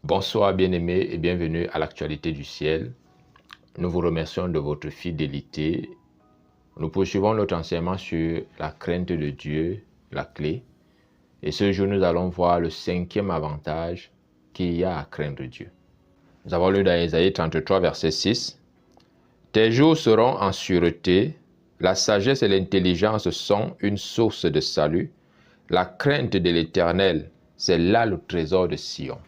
Bonsoir bien-aimés et bienvenue à l'actualité du ciel. Nous vous remercions de votre fidélité. Nous poursuivons notre enseignement sur la crainte de Dieu, la clé. Et ce jour, nous allons voir le 5e avantage qu'il y a à craindre Dieu. Nous avons lu dans Ésaïe 33, verset 6. « Tes jours seront en sûreté, la sagesse et l'intelligence sont une source de salut. La crainte de l'Éternel, c'est là le trésor de Sion. »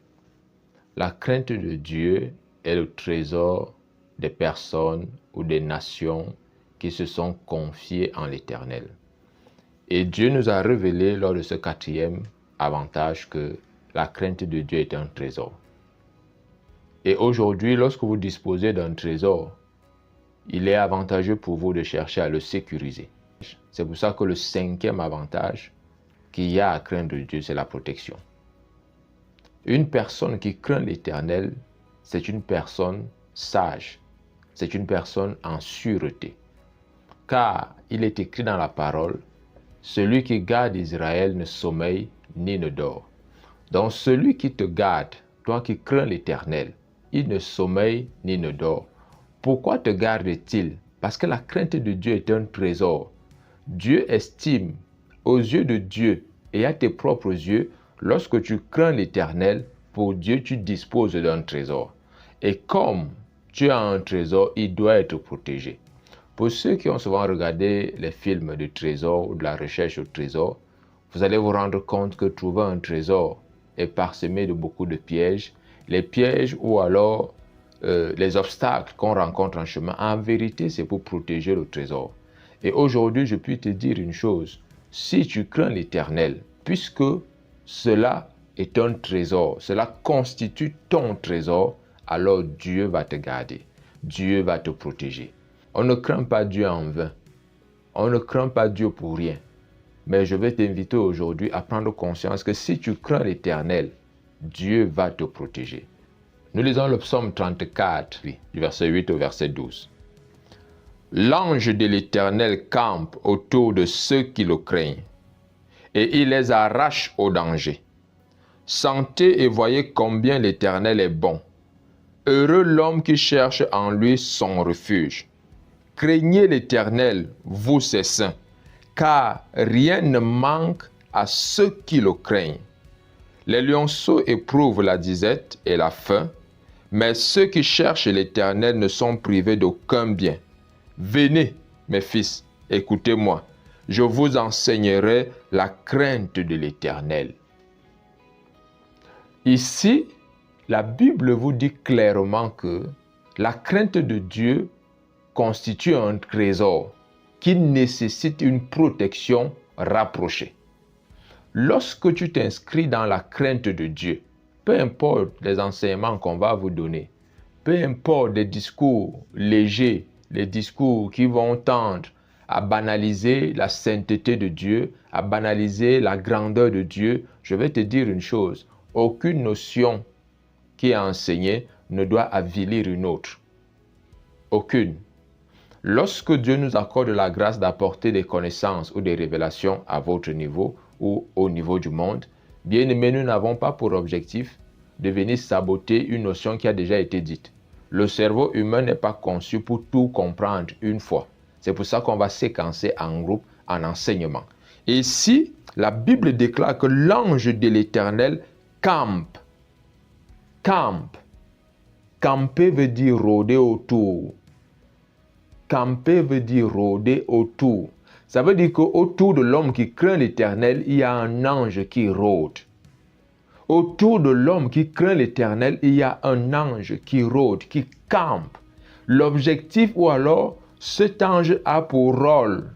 La crainte de Dieu est le trésor des personnes ou des nations qui se sont confiées en l'Éternel. Et Dieu nous a révélé lors de ce 4e avantage que la crainte de Dieu est un trésor. Et aujourd'hui, lorsque vous disposez d'un trésor, il est avantageux pour vous de chercher à le sécuriser. C'est pour ça que le 5e avantage qu'il y a à craindre Dieu, c'est la protection. Une personne qui craint l'Éternel, c'est une personne sage, c'est une personne en sûreté. Car il est écrit dans la parole, celui qui garde Israël ne sommeille ni ne dort. Donc celui qui te garde, toi qui crains l'Éternel, il ne sommeille ni ne dort. Pourquoi te garde-t-il? Parce que la crainte de Dieu est un trésor. Dieu estime aux yeux de Dieu et à tes propres yeux, lorsque tu crains l'Éternel, pour Dieu, tu disposes d'un trésor. Et comme tu as un trésor, il doit être protégé. Pour ceux qui ont souvent regardé les films de trésor ou de la recherche au trésor, vous allez vous rendre compte que trouver un trésor est parsemé de beaucoup de pièges. Les pièges ou alors les obstacles qu'on rencontre en chemin, en vérité, c'est pour protéger le trésor. Et aujourd'hui, je puis te dire une chose. Si tu crains l'Éternel, puisque cela est un trésor, cela constitue ton trésor, alors Dieu va te garder, Dieu va te protéger. On ne craint pas Dieu en vain, on ne craint pas Dieu pour rien. Mais je vais t'inviter aujourd'hui à prendre conscience que si tu crains l'Éternel, Dieu va te protéger. Nous lisons le psaume 34, du verset 8 au verset 12. L'ange de l'Éternel campe autour de ceux qui le craignent, et il les arrache au danger. Sentez et voyez combien l'Éternel est bon. Heureux l'homme qui cherche en lui son refuge. Craignez l'Éternel, vous ses saints, car rien ne manque à ceux qui le craignent. Les lionceaux éprouvent la disette et la faim, mais ceux qui cherchent l'Éternel ne sont privés d'aucun bien. Venez, mes fils, écoutez-moi. Je vous enseignerai la crainte de l'Éternel. Ici, la Bible vous dit clairement que la crainte de Dieu constitue un trésor qui nécessite une protection rapprochée. Lorsque tu t'inscris dans la crainte de Dieu, peu importe les enseignements qu'on va vous donner, peu importe les discours légers, les discours qui vont tendre à banaliser la sainteté de Dieu, à banaliser la grandeur de Dieu, je vais te dire une chose, aucune notion qui est enseignée ne doit avilir une autre. Aucune. Lorsque Dieu nous accorde la grâce d'apporter des connaissances ou des révélations à votre niveau ou au niveau du monde, bien aimé, nous n'avons pas pour objectif de venir saboter une notion qui a déjà été dite. Le cerveau humain n'est pas conçu pour tout comprendre une fois. C'est pour ça qu'on va séquencer en groupe, en enseignement. Et ici, la Bible déclare que l'ange de l'Éternel campe. Campe. Camper veut dire rôder autour. Camper veut dire rôder autour. Ça veut dire qu'autour de l'homme qui craint l'Éternel, il y a un ange qui rôde. Autour de l'homme qui craint l'Éternel, il y a un ange qui rôde, qui campe. L'objectif ou alors, cet ange a pour rôle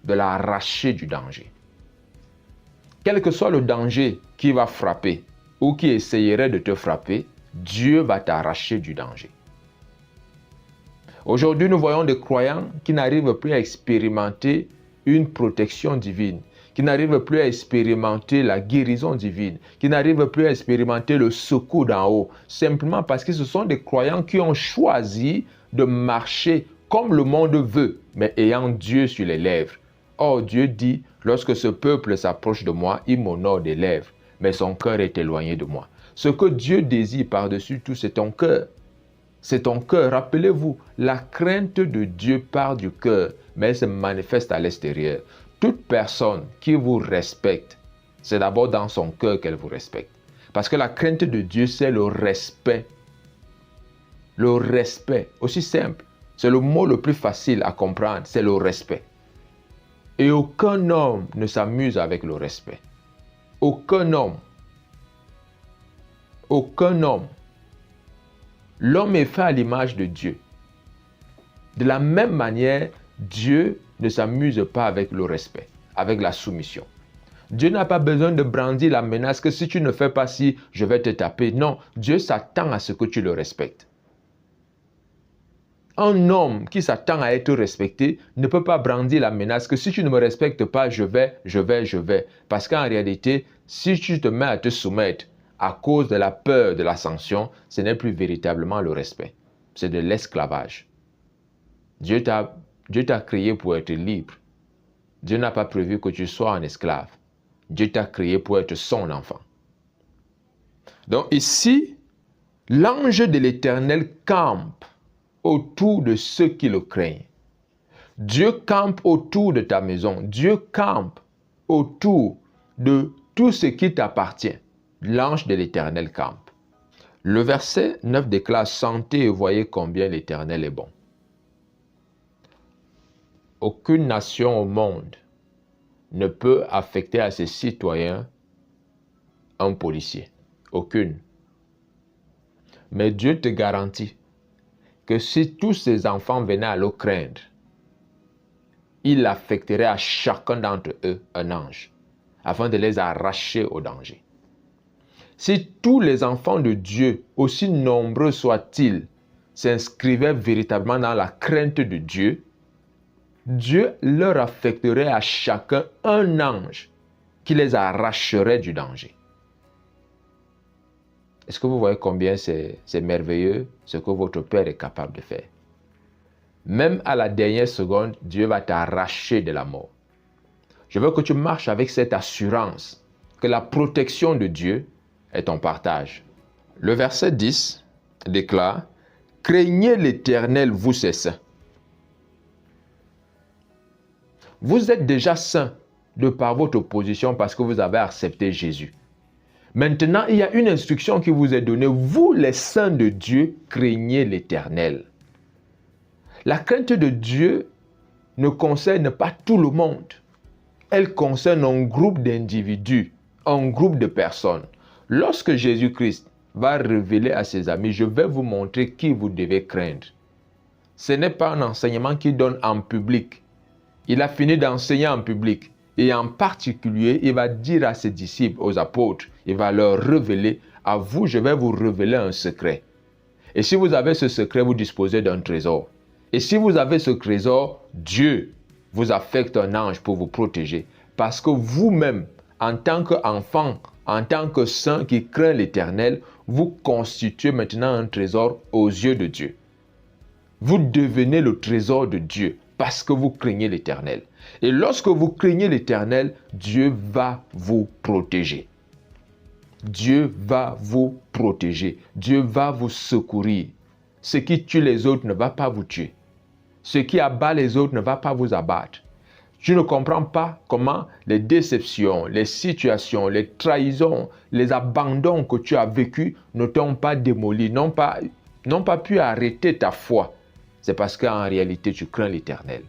de l'arracher du danger. Quel que soit le danger qui va frapper ou qui essayerait de te frapper, Dieu va t'arracher du danger. Aujourd'hui, nous voyons des croyants qui n'arrivent plus à expérimenter une protection divine, qui n'arrivent plus à expérimenter la guérison divine, qui n'arrivent plus à expérimenter le secours d'en haut, simplement parce que ce sont des croyants qui ont choisi de marcher comme le monde veut, mais ayant Dieu sur les lèvres. Or, Dieu dit, lorsque ce peuple s'approche de moi, il m'honore des lèvres, mais son cœur est éloigné de moi. Ce que Dieu désire par-dessus tout, c'est ton cœur. C'est ton cœur. Rappelez-vous, la crainte de Dieu part du cœur, mais elle se manifeste à l'extérieur. Toute personne qui vous respecte, c'est d'abord dans son cœur qu'elle vous respecte. Parce que la crainte de Dieu, c'est le respect. Le respect, aussi simple. C'est le mot le plus facile à comprendre, c'est le respect. Et aucun homme ne s'amuse avec le respect. Aucun homme. Aucun homme. L'homme est fait à l'image de Dieu. De la même manière, Dieu ne s'amuse pas avec le respect, avec la soumission. Dieu n'a pas besoin de brandir la menace que si tu ne fais pas ci, je vais te taper. Non, Dieu s'attend à ce que tu le respectes. Un homme qui s'attend à être respecté ne peut pas brandir la menace que si tu ne me respectes pas, je vais. Parce qu'en réalité, si tu te mets à te soumettre à cause de la peur de la sanction, ce n'est plus véritablement le respect. C'est de l'esclavage. Dieu t'a créé pour être libre. Dieu n'a pas prévu que tu sois un esclave. Dieu t'a créé pour être son enfant. Donc ici, l'ange de l'Éternel campe autour de ceux qui le craignent. Dieu campe autour de ta maison. Dieu campe autour de tout ce qui t'appartient. L'ange de l'Éternel campe. Le verset 9 déclare « Sentez et voyez combien l'Éternel est bon ». Aucune nation au monde ne peut affecter à ses citoyens un policier. Aucune. Mais Dieu te garantit que si tous ses enfants venaient à le craindre, il affecterait à chacun d'entre eux un ange, afin de les arracher au danger. Si tous les enfants de Dieu, aussi nombreux soient-ils, s'inscrivaient véritablement dans la crainte de Dieu, Dieu leur affecterait à chacun un ange qui les arracherait du danger. Est-ce que vous voyez combien c'est merveilleux ce que votre Père est capable de faire? Même à la dernière seconde, Dieu va t'arracher de la mort. Je veux que tu marches avec cette assurance que la protection de Dieu est ton partage. Le verset 10 déclare « Craignez l'Éternel, vous ses saints. » Vous êtes déjà saints de par votre position parce que vous avez accepté Jésus. Maintenant, il y a une instruction qui vous est donnée. Vous, les saints de Dieu, craignez l'Éternel. La crainte de Dieu ne concerne pas tout le monde. Elle concerne un groupe d'individus, un groupe de personnes. Lorsque Jésus-Christ va révéler à ses amis, je vais vous montrer qui vous devez craindre. Ce n'est pas un enseignement qu'il donne en public. Il a fini d'enseigner en public. Et en particulier, il va dire à ses disciples, aux apôtres, il va leur révéler, à vous, je vais vous révéler un secret. Et si vous avez ce secret, vous disposez d'un trésor. Et si vous avez ce trésor, Dieu vous affecte un ange pour vous protéger. Parce que vous-même, en tant qu'enfant, en tant que saint qui craint l'Éternel, vous constituez maintenant un trésor aux yeux de Dieu. Vous devenez le trésor de Dieu parce que vous craignez l'Éternel. Et lorsque vous craignez l'Éternel, Dieu va vous protéger. Dieu va vous protéger. Dieu va vous secourir. Ce qui tue les autres ne va pas vous tuer. Ce qui abat les autres ne va pas vous abattre. Je ne comprends pas comment les déceptions, les situations, les trahisons, les abandons que tu as vécus ne t'ont pas démoli, n'ont pas pu arrêter ta foi. C'est parce qu'en réalité, tu crains l'Éternel.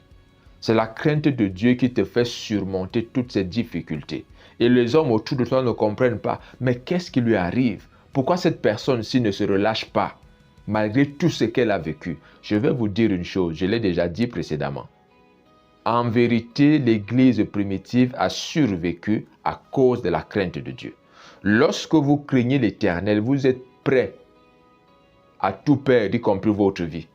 C'est la crainte de Dieu qui te fait surmonter toutes ces difficultés. Et les hommes autour de toi ne comprennent pas. Mais qu'est-ce qui lui arrive? Pourquoi cette personne-ci ne se relâche pas malgré tout ce qu'elle a vécu? Je vais vous dire une chose, je l'ai déjà dit précédemment. En vérité, l'Église primitive a survécu à cause de la crainte de Dieu. Lorsque vous craignez l'Éternel, vous êtes prêt à tout perdre, y compris votre vie.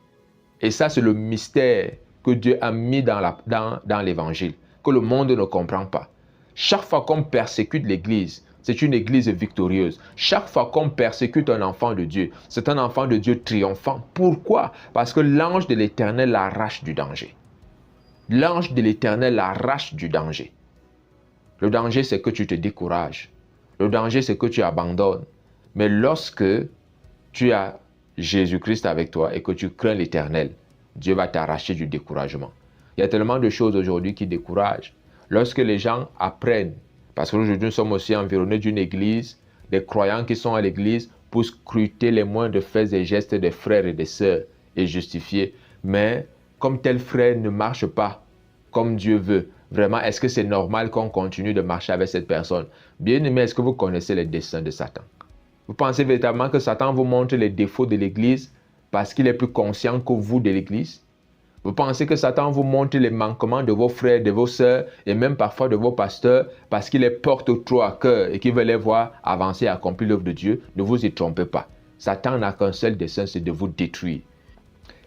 Et ça, c'est le mystère que Dieu a mis dans l'Évangile, que le monde ne comprend pas. Chaque fois qu'on persécute l'Église, c'est une Église victorieuse. Chaque fois qu'on persécute un enfant de Dieu, c'est un enfant de Dieu triomphant. Pourquoi? Parce que l'ange de l'Éternel l'arrache du danger. L'ange de l'Éternel l'arrache du danger. Le danger, c'est que tu te décourages. Le danger, c'est que tu abandonnes. Mais lorsque tu as Jésus-Christ avec toi et que tu crains l'Éternel, Dieu va t'arracher du découragement. Il y a tellement de choses aujourd'hui qui découragent. Lorsque les gens apprennent, parce qu'aujourd'hui nous sommes aussi environnés d'une église, des croyants qui sont à l'église pour scruter les moindres faits et gestes des frères et des sœurs et justifier. Mais comme tel frère ne marche pas comme Dieu veut, vraiment, est-ce que c'est normal qu'on continue de marcher avec cette personne? Bien-aimé, est-ce que vous connaissez les desseins de Satan? Vous pensez véritablement que Satan vous montre les défauts de l'église parce qu'il est plus conscient que vous de l'église? Vous pensez que Satan vous montre les manquements de vos frères, de vos sœurs et même parfois de vos pasteurs parce qu'il les porte trop à cœur et qu'il veut les voir avancer et accomplir l'œuvre de Dieu? Ne vous y trompez pas. Satan n'a qu'un seul dessein, c'est de vous détruire.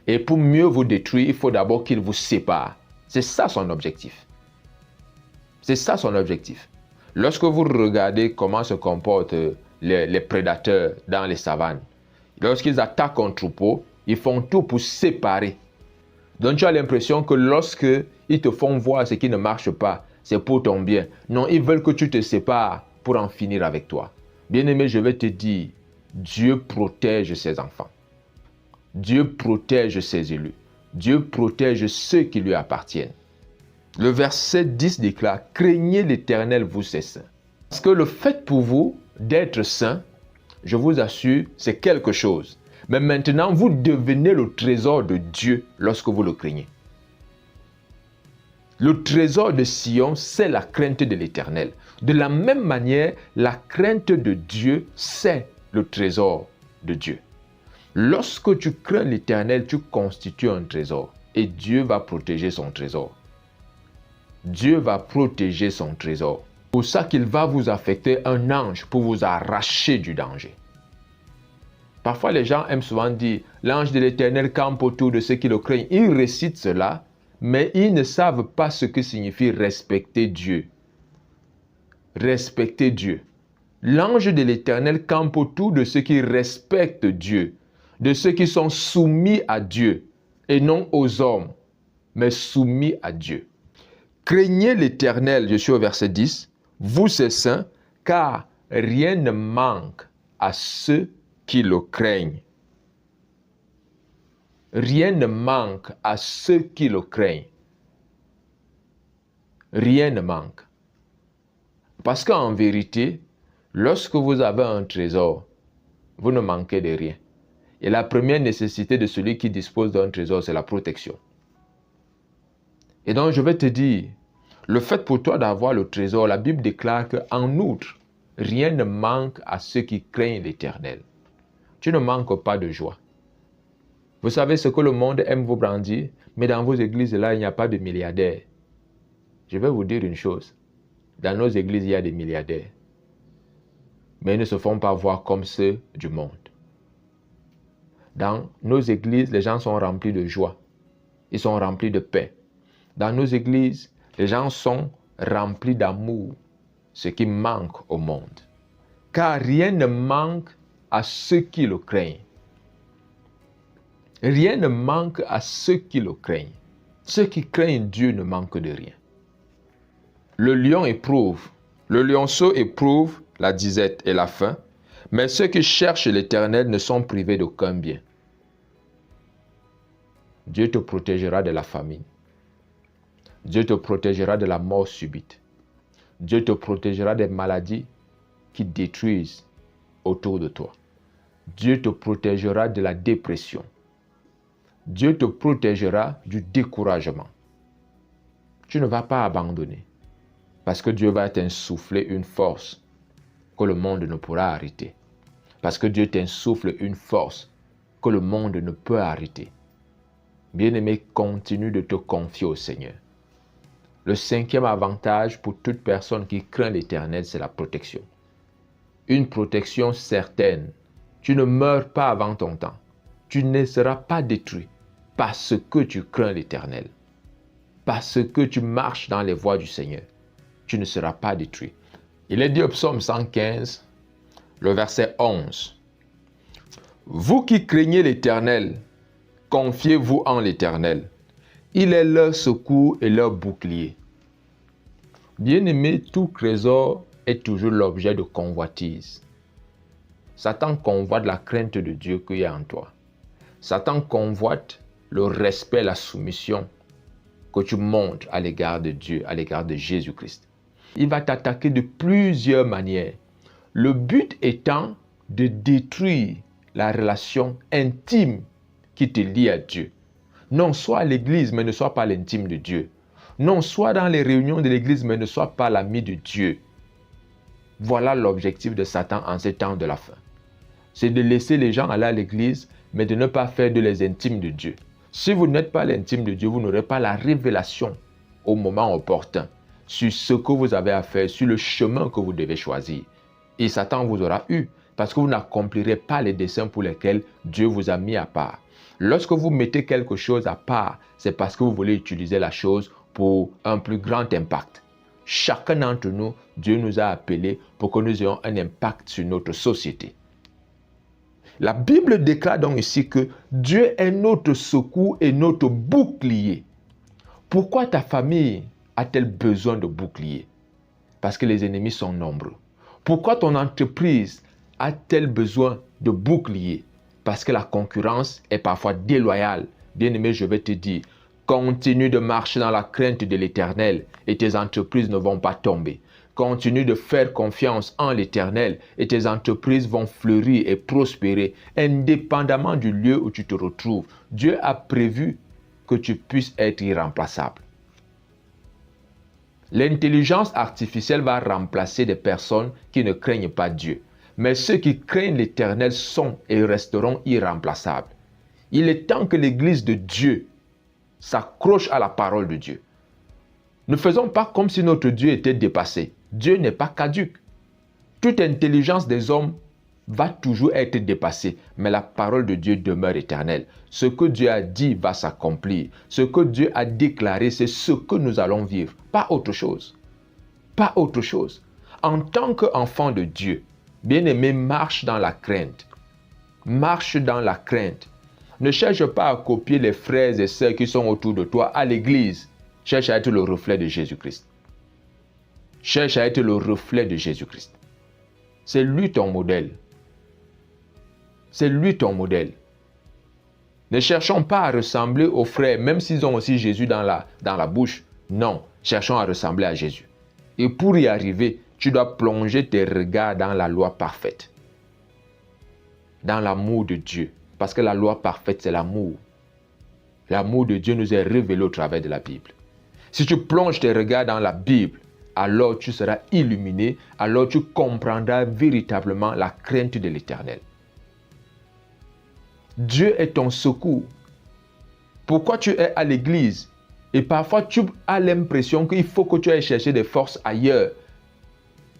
Et pour mieux vous détruire, il faut d'abord qu'il vous sépare. C'est ça son objectif. C'est ça son objectif. Lorsque vous regardez comment se comportent les prédateurs dans les savanes, lorsqu'ils attaquent un troupeau, ils font tout pour séparer. Donc tu as l'impression que lorsque ils te font voir ce qui ne marche pas, c'est pour ton bien. Non, ils veulent que tu te sépares pour en finir avec toi. Bien-aimé, je vais te dire, Dieu protège ses enfants. Dieu protège ses élus. Dieu protège ceux qui lui appartiennent. Le verset 10 déclare, « Craignez l'Éternel, vous ses saints. » Parce que le fait pour vous d'être saint, je vous assure, c'est quelque chose. Mais maintenant, vous devenez le trésor de Dieu lorsque vous le craignez. Le trésor de Sion, c'est la crainte de l'Éternel. De la même manière, la crainte de Dieu, c'est le trésor de Dieu. Lorsque tu crains l'Éternel, tu constitues un trésor. Et Dieu va protéger son trésor. Dieu va protéger son trésor. C'est pour ça qu'il va vous affecter un ange pour vous arracher du danger. Parfois, les gens aiment souvent dire, l'ange de l'Éternel campe autour de ceux qui le craignent. Ils récitent cela, mais ils ne savent pas ce que signifie respecter Dieu. Respecter Dieu. L'ange de l'Éternel campe autour de ceux qui respectent Dieu, de ceux qui sont soumis à Dieu, et non aux hommes, mais soumis à Dieu. Craignez l'Éternel, je suis au verset 10, vous ses saints, car rien ne manque à ceux qui le craignent. Rien ne manque à ceux qui le craignent. Rien ne manque. Parce qu'en vérité, lorsque vous avez un trésor, vous ne manquez de rien. Et la première nécessité de celui qui dispose d'un trésor, c'est la protection. Et donc, je vais te dire, le fait pour toi d'avoir le trésor, la Bible déclare qu'en outre, rien ne manque à ceux qui craignent l'Éternel. Tu ne manques pas de joie. Vous savez ce que le monde aime vous brandir, mais dans vos églises-là, il n'y a pas de milliardaires. Je vais vous dire une chose. Dans nos églises, il y a des milliardaires. Mais ils ne se font pas voir comme ceux du monde. Dans nos églises, les gens sont remplis de joie. Ils sont remplis de paix. Dans nos églises, les gens sont remplis d'amour, ce qui manque au monde. Car rien ne manque à ceux qui le craignent. Rien ne manque à ceux qui le craignent. Ceux qui craignent Dieu ne manquent de rien. Le lion éprouve, le lionceau éprouve la disette et la faim, mais ceux qui cherchent l'Éternel ne sont privés d'aucun bien. Dieu te protégera de la famine. Dieu te protégera de la mort subite. Dieu te protégera des maladies qui détruisent autour de toi. Dieu te protégera de la dépression. Dieu te protégera du découragement. Tu ne vas pas abandonner parce que Dieu va t'insuffler une force que le monde ne pourra arrêter. Parce que Dieu t'insuffle une force que le monde ne peut arrêter. Bien-aimé, continue de te confier au Seigneur. Le cinquième avantage pour toute personne qui craint l'Éternel, c'est la protection. Une protection certaine. Tu ne meurs pas avant ton temps. Tu ne seras pas détruit parce que tu crains l'Éternel. Parce que tu marches dans les voies du Seigneur. Tu ne seras pas détruit. Il est dit au psaume 115, le verset 11. Vous qui craignez l'Éternel, confiez-vous en l'Éternel. Il est leur secours et leur bouclier. Bien-aimé, tout trésor est toujours l'objet de convoitise. Satan convoite la crainte de Dieu qu'il y a en toi. Satan convoite le respect, la soumission que tu montres à l'égard de Dieu, à l'égard de Jésus-Christ. Il va t'attaquer de plusieurs manières. Le but étant de détruire la relation intime qui te lie à Dieu. Non, sois à l'église, mais ne sois pas l'intime de Dieu. Non, sois dans les réunions de l'église, mais ne sois pas l'ami de Dieu. Voilà l'objectif de Satan en ces temps de la fin. C'est de laisser les gens aller à l'église, mais de ne pas faire de les intimes de Dieu. Si vous n'êtes pas l'intime de Dieu, vous n'aurez pas la révélation au moment opportun sur ce que vous avez à faire, sur le chemin que vous devez choisir. Et Satan vous aura eu parce que vous n'accomplirez pas les desseins pour lesquels Dieu vous a mis à part. Lorsque vous mettez quelque chose à part, c'est parce que vous voulez utiliser la chose pour un plus grand impact. Chacun d'entre nous, Dieu nous a appelés pour que nous ayons un impact sur notre société. La Bible déclare donc ici que Dieu est notre secours et notre bouclier. Pourquoi ta famille a-t-elle besoin de bouclier? Parce que les ennemis sont nombreux. Pourquoi ton entreprise a-t-elle besoin de bouclier? Parce que la concurrence est parfois déloyale. Bien-aimé, je vais te dire, continue de marcher dans la crainte de l'Éternel et tes entreprises ne vont pas tomber. Continue de faire confiance en l'Éternel et tes entreprises vont fleurir et prospérer indépendamment du lieu où tu te retrouves. Dieu a prévu que tu puisses être irremplaçable. L'intelligence artificielle va remplacer des personnes qui ne craignent pas Dieu. Mais ceux qui craignent l'Éternel sont et resteront irremplaçables. Il est temps que l'Église de Dieu s'accroche à la parole de Dieu. Ne faisons pas comme si notre Dieu était dépassé. Dieu n'est pas caduc. Toute intelligence des hommes va toujours être dépassée, mais la parole de Dieu demeure éternelle. Ce que Dieu a dit va s'accomplir. Ce que Dieu a déclaré, c'est ce que nous allons vivre, pas autre chose. Pas autre chose. En tant qu'enfant de Dieu, bien-aimé, marche dans la crainte. Marche dans la crainte. Ne cherche pas à copier les frères et sœurs qui sont autour de toi à l'église. Cherche à être le reflet de Jésus-Christ. Cherche à être le reflet de Jésus-Christ. C'est lui ton modèle. C'est lui ton modèle. Ne cherchons pas à ressembler aux frères, même s'ils ont aussi Jésus dans la bouche. Non, cherchons à ressembler à Jésus. Et pour y arriver, tu dois plonger tes regards dans la loi parfaite. Dans l'amour de Dieu. Parce que la loi parfaite, c'est l'amour. L'amour de Dieu nous est révélé au travers de la Bible. Si tu plonges tes regards dans la Bible, alors tu seras illuminé, alors tu comprendras véritablement la crainte de l'Éternel. Dieu est ton secours. Pourquoi tu es à l'église et parfois tu as l'impression qu'il faut que tu ailles chercher des forces ailleurs.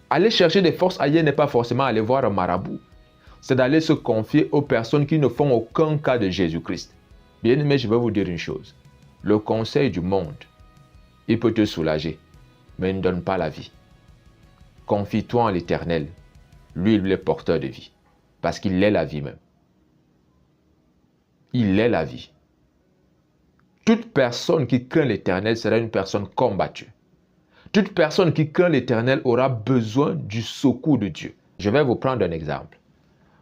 Aller chercher des forces ailleurs n'est pas forcément aller voir un marabout. C'est d'aller se confier aux personnes qui ne font aucun cas de Jésus-Christ. Bien aimé, je vais vous dire une chose. Le conseil du monde, il peut te soulager, mais il ne donne pas la vie. Confie-toi en l'Éternel. Lui, il est porteur de vie. Parce qu'il est la vie même. Il est la vie. Toute personne qui craint l'Éternel sera une personne combattue. Toute personne qui craint l'Éternel aura besoin du secours de Dieu. Je vais vous prendre un exemple.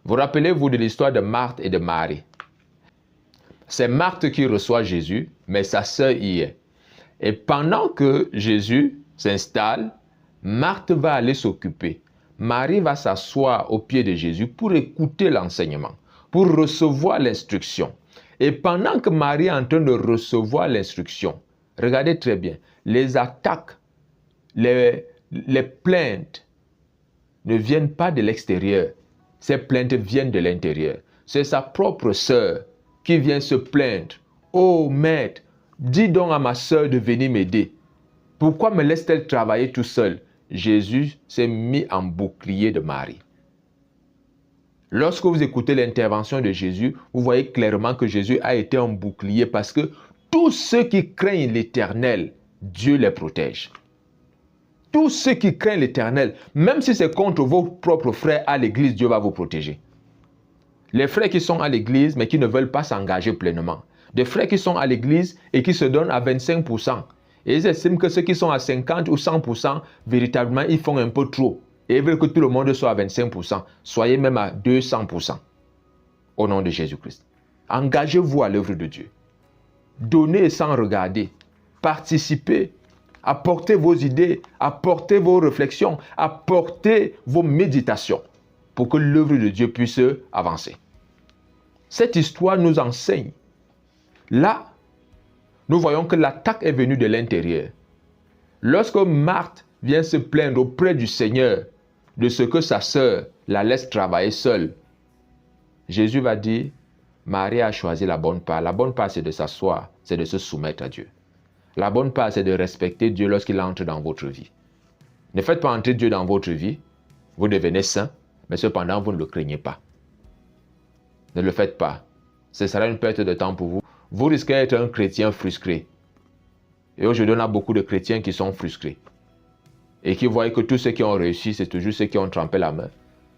Vous rappelez-vous de l'histoire de Marthe et de Marie? C'est Marthe qui reçoit Jésus, mais sa sœur y est. Et pendant que Jésus s'installe, Marthe va aller s'occuper. Marie va s'asseoir au pied de Jésus pour écouter l'enseignement, pour recevoir l'instruction. Et pendant que Marie est en train de recevoir l'instruction, regardez très bien, les attaques, les plaintes ne viennent pas de l'extérieur. Ces plaintes viennent de l'intérieur. C'est sa propre sœur qui vient se plaindre. « Oh maître, dis donc à ma sœur de venir m'aider. Pourquoi me laisse-t-elle travailler tout seul ?» Jésus s'est mis en bouclier de Marie. Lorsque vous écoutez l'intervention de Jésus, vous voyez clairement que Jésus a été un bouclier parce que tous ceux qui craignent l'Éternel, Dieu les protège. Tous ceux qui craignent l'Éternel, même si c'est contre vos propres frères à l'église, Dieu va vous protéger. Les frères qui sont à l'église mais qui ne veulent pas s'engager pleinement. Des frères qui sont à l'église et qui se donnent à 25%. Et ils estiment que ceux qui sont à 50 ou 100%, véritablement, ils font un peu trop. Et ils veulent que tout le monde soit à 25%. Soyez même à 200%. Au nom de Jésus-Christ. Engagez-vous à l'œuvre de Dieu. Donnez sans regarder. Participez. Apportez vos idées. Apportez vos réflexions. Apportez vos méditations pour que l'œuvre de Dieu puisse avancer. Cette histoire nous enseigne. Là, nous voyons que l'attaque est venue de l'intérieur. Lorsque Marthe vient se plaindre auprès du Seigneur de ce que sa sœur la laisse travailler seule, Jésus va dire, Marie a choisi la bonne part. La bonne part, c'est de s'asseoir, c'est de se soumettre à Dieu. La bonne part, c'est de respecter Dieu lorsqu'il entre dans votre vie. Ne faites pas entrer Dieu dans votre vie, vous devenez saint, mais cependant, vous ne le craignez pas. Ne le faites pas. Ce sera une perte de temps pour vous. Vous risquez d'être un chrétien frustré. Et aujourd'hui, on a beaucoup de chrétiens qui sont frustrés. Et qui voient que tous ceux qui ont réussi, c'est toujours ceux qui ont trempé la main.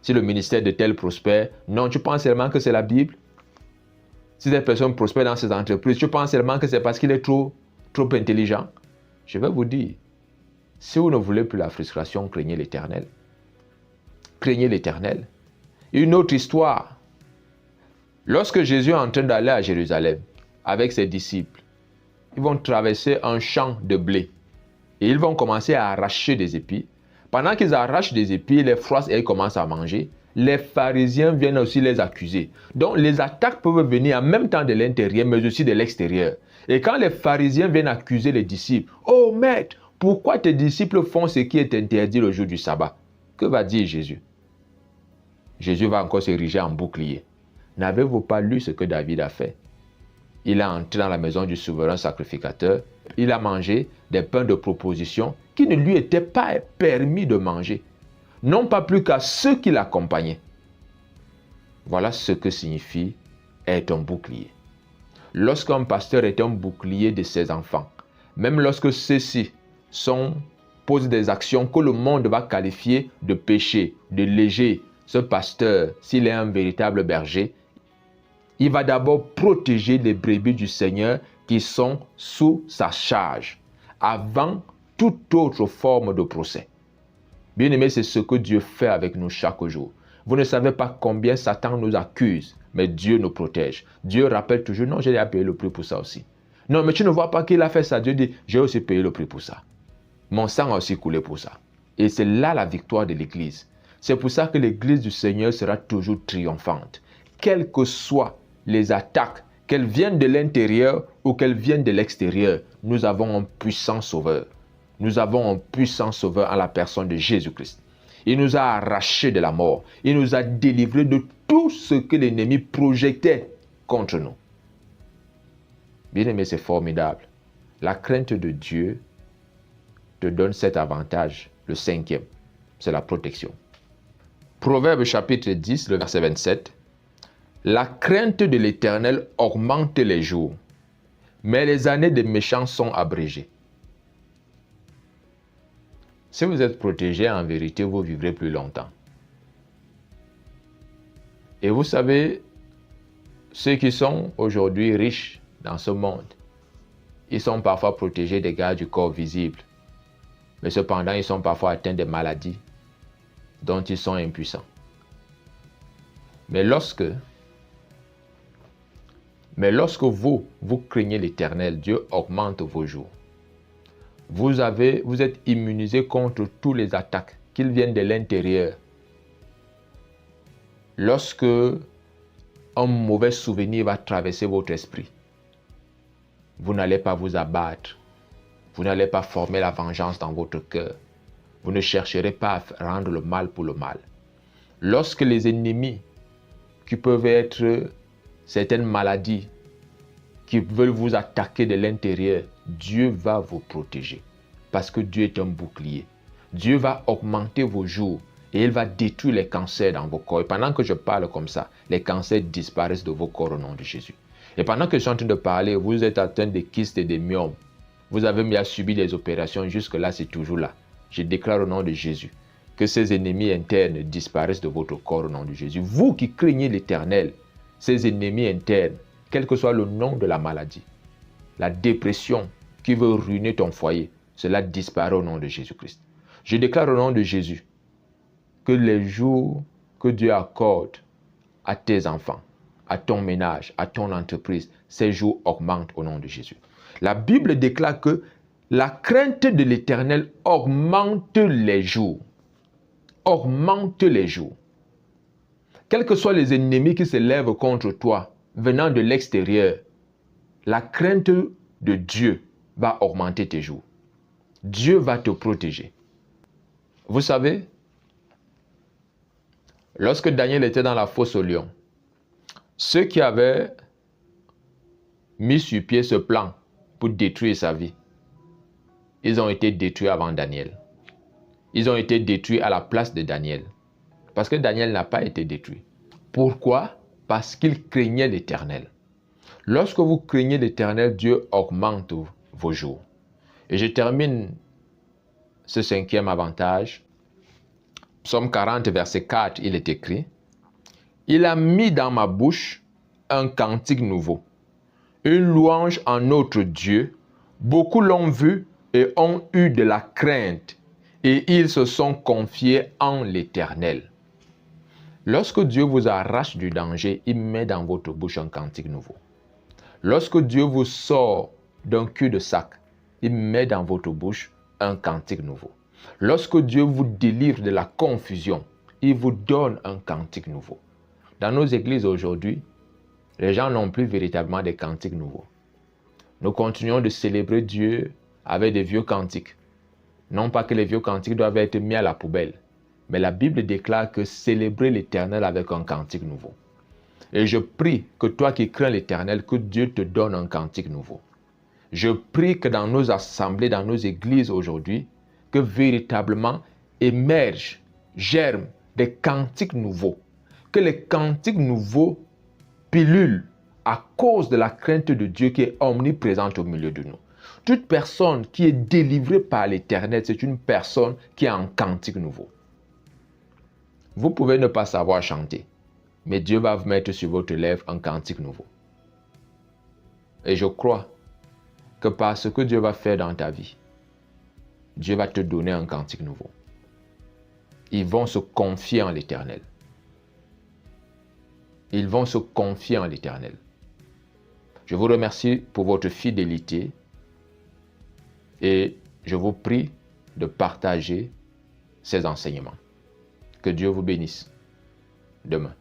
Si le ministère de tel prospère, non, tu penses seulement que c'est la Bible. Si cette personne prospère dans ses entreprises, tu penses seulement que c'est parce qu'il est trop intelligent. Je vais vous dire, si vous ne voulez plus la frustration, craignez l'Éternel. Craignez l'Éternel. Une autre histoire. Lorsque Jésus est en train d'aller à Jérusalem avec ses disciples, ils vont traverser un champ de blé et ils vont commencer à arracher des épis. Pendant qu'ils arrachent des épis, les froissent et ils commencent à manger. Les pharisiens viennent aussi les accuser. Donc les attaques peuvent venir en même temps de l'intérieur mais aussi de l'extérieur. Et quand les pharisiens viennent accuser les disciples, « Oh maître, pourquoi tes disciples font ce qui est interdit le jour du sabbat ?» Que va dire Jésus? Jésus va encore s'ériger en bouclier. N'avez-vous pas lu ce que David a fait? Il est entré dans la maison du souverain sacrificateur. Il a mangé des pains de proposition qui ne lui étaient pas permis de manger. Non pas plus qu'à ceux qui l'accompagnaient. Voilà ce que signifie être un bouclier. Lorsqu'un pasteur est un bouclier de ses enfants, même lorsque ceux-ci posent des actions que le monde va qualifier de péché, de léger, ce pasteur, s'il est un véritable berger, il va d'abord protéger les brebis du Seigneur qui sont sous sa charge, avant toute autre forme de procès. Bien-aimés, c'est ce que Dieu fait avec nous chaque jour. Vous ne savez pas combien Satan nous accuse, mais Dieu nous protège. Dieu rappelle toujours, non, j'ai déjà payé le prix pour ça aussi. Non, mais tu ne vois pas qu'il a fait ça. Dieu dit, j'ai aussi payé le prix pour ça. Mon sang a aussi coulé pour ça. Et c'est là la victoire de l'Église. C'est pour ça que l'Église du Seigneur sera toujours triomphante. Quelles que soient les attaques, qu'elles viennent de l'intérieur ou qu'elles viennent de l'extérieur, nous avons un puissant sauveur. Nous avons un puissant sauveur en la personne de Jésus-Christ. Il nous a arrachés de la mort. Il nous a délivrés de tout ce que l'ennemi projetait contre nous. Bien-aimé, c'est formidable. La crainte de Dieu te donne cet avantage, le cinquième, c'est la protection. Proverbe chapitre 10, le verset 27. La crainte de l'Éternel augmente les jours, mais les années des méchants sont abrégées. Si vous êtes protégé, en vérité, vous vivrez plus longtemps. Et vous savez, ceux qui sont aujourd'hui riches dans ce monde, ils sont parfois protégés des gardes du corps visible. Mais cependant, ils sont parfois atteints de maladies dont ils sont impuissants. Mais lorsque vous craignez l'Éternel, Dieu augmente vos jours. Vous êtes immunisé contre toutes les attaques, qu'ils viennent de l'intérieur. Lorsque un mauvais souvenir va traverser votre esprit, vous n'allez pas vous abattre. Vous n'allez pas former la vengeance dans votre cœur. Vous ne chercherez pas à rendre le mal pour le mal. Lorsque les ennemis, qui peuvent être certaines maladies, qui veulent vous attaquer de l'intérieur, Dieu va vous protéger. Parce que Dieu est un bouclier. Dieu va augmenter vos jours et il va détruire les cancers dans vos corps. Et pendant que je parle comme ça, les cancers disparaissent de vos corps au nom de Jésus. Et pendant que je suis en train de parler, vous êtes atteint de kystes et de myomes. Vous avez mis à subir des opérations, jusque-là, c'est toujours là. Je déclare au nom de Jésus que ces ennemis internes disparaissent de votre corps au nom de Jésus. Vous qui craignez l'Éternel, ces ennemis internes, quel que soit le nom de la maladie, la dépression qui veut ruiner ton foyer, cela disparaît au nom de Jésus-Christ. Je déclare au nom de Jésus que les jours que Dieu accorde à tes enfants, à ton ménage, à ton entreprise, ces jours augmentent au nom de Jésus. La Bible déclare que la crainte de l'Éternel augmente les jours. Augmente les jours. Quels que soient les ennemis qui se lèvent contre toi, venant de l'extérieur, la crainte de Dieu va augmenter tes jours. Dieu va te protéger. Vous savez, lorsque Daniel était dans la fosse au lion, ceux qui avaient mis sur pied ce plan pour détruire sa vie, ils ont été détruits avant Daniel. Ils ont été détruits à la place de Daniel. Parce que Daniel n'a pas été détruit. Pourquoi? Parce qu'il craignait l'Éternel. Lorsque vous craignez l'Éternel, Dieu augmente vos jours. Et je termine ce 5e avantage. Psaume 40, verset 4, il est écrit: Il a mis dans ma bouche un cantique nouveau, une louange en notre Dieu. Beaucoup l'ont vu et ont eu de la crainte, et ils se sont confiés en l'Éternel. Lorsque Dieu vous arrache du danger, il met dans votre bouche un cantique nouveau. Lorsque Dieu vous sort d'un cul-de-sac, il met dans votre bouche un cantique nouveau. Lorsque Dieu vous délivre de la confusion, il vous donne un cantique nouveau. Dans nos églises aujourd'hui, les gens n'ont plus véritablement des cantiques nouveaux. Nous continuons de célébrer Dieu avec des vieux cantiques. Non pas que les vieux cantiques doivent être mis à la poubelle, mais la Bible déclare que célébrer l'Éternel avec un cantique nouveau. Et je prie que toi qui crains l'Éternel, que Dieu te donne un cantique nouveau. Je prie que dans nos assemblées, dans nos églises aujourd'hui, que véritablement émergent, germent des cantiques nouveaux. Que les cantiques nouveaux pilulent à cause de la crainte de Dieu qui est omniprésente au milieu de nous. Toute personne qui est délivrée par l'Éternel, c'est une personne qui a un cantique nouveau. Vous pouvez ne pas savoir chanter, mais Dieu va vous mettre sur votre lèvre un cantique nouveau. Et je crois que par ce que Dieu va faire dans ta vie, Dieu va te donner un cantique nouveau. Ils vont se confier en l'Éternel. Ils vont se confier en l'Éternel. Je vous remercie pour votre fidélité et je vous prie de partager ces enseignements. Que Dieu vous bénisse demain.